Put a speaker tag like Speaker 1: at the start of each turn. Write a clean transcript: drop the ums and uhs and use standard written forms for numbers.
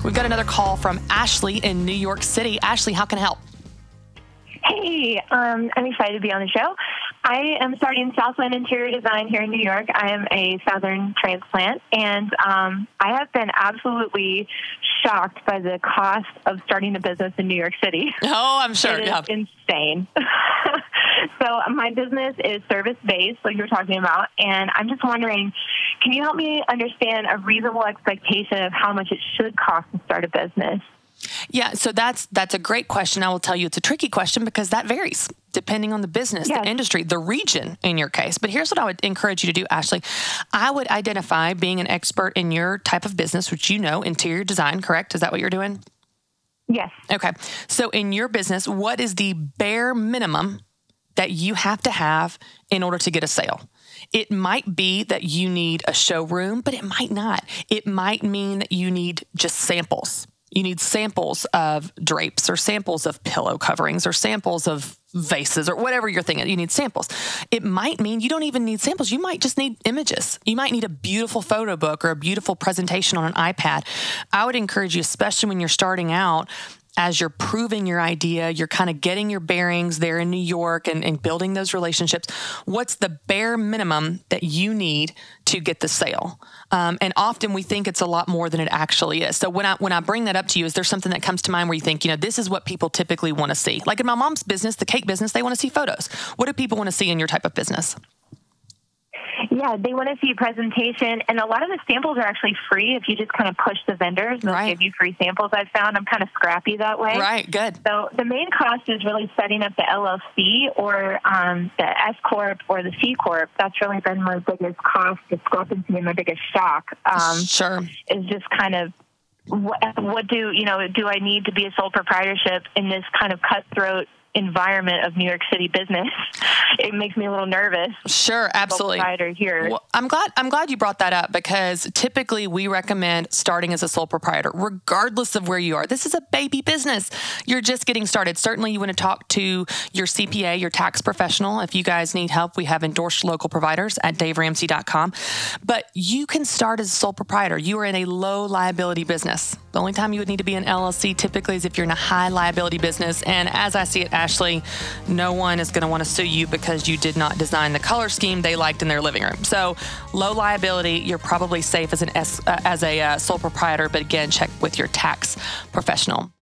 Speaker 1: We've got another call from Ashley in New York City. Ashley, how can I help?
Speaker 2: Hey, I'm excited to be on the show. I am starting Southland Interior Design here in New York. I am a Southern transplant, and I have been absolutely shocked by the cost of starting a business in New York City.
Speaker 1: Oh, I'm sure.
Speaker 2: It is insane. So my business is service-based, like you're talking about, and I'm just wondering, can you help me understand a reasonable expectation of how much it should cost to start a business?
Speaker 1: Yeah, so that's a great question. I will tell you it's a tricky question because that varies depending on the business, the industry, the region in your case. But here's what I would encourage you to do, Ashley. I would identify being an expert in your type of business, which you know, interior design, correct? Is that what you're doing?
Speaker 2: Yes.
Speaker 1: Okay. So in your business, what is the bare minimum that you have to have in order to get a sale? It might be that you need a showroom, but it might not. It might mean that you need just samples. You need samples of drapes or samples of pillow coverings or samples of vases or whatever you're thinking. You need samples. It might mean you don't even need samples. You might just need images. You might need a beautiful photo book or a beautiful presentation on an iPad. I would encourage you, especially when you're starting out, as you're proving your idea, you're kind of getting your bearings there in New York and building those relationships. What's the bare minimum that you need to get the sale? And often we think it's a lot more than it actually is. So when I bring that up to you, is there something that comes to mind where you think, this is what people typically want to see? Like in my mom's business, the cake business, they want to see photos. What do people want to see in your type of business?
Speaker 2: Yeah, they want to see a presentation, and a lot of the samples are actually free if you just kind of push the vendors. They'll give you free samples. I've found I'm kind of scrappy that way.
Speaker 1: Right, good.
Speaker 2: So the main cost is really setting up the LLC or the S Corp or the C Corp. That's really been my biggest cost discrepancy and my biggest shock.
Speaker 1: Sure.
Speaker 2: Is just kind of what do I need to be a sole proprietorship in this kind of cutthroat environment of New York City business? It makes me a little nervous.
Speaker 1: Sure, absolutely.
Speaker 2: Here.
Speaker 1: Well, I'm glad you brought that up because typically we recommend starting as a sole proprietor, regardless of where you are. This is a baby business. You're just getting started. Certainly you want to talk to your CPA, your tax professional. If you guys need help, we have endorsed local providers at daveramsey.com. But you can start as a sole proprietor. You are in a low liability business. The only time you would need to be an LLC typically is if you're in a high liability business. And as I see it, Ashley, no one is going to want to sue you because you did not design the color scheme they liked in their living room. So low liability, you're probably safe as a sole proprietor, but again, check with your tax professional.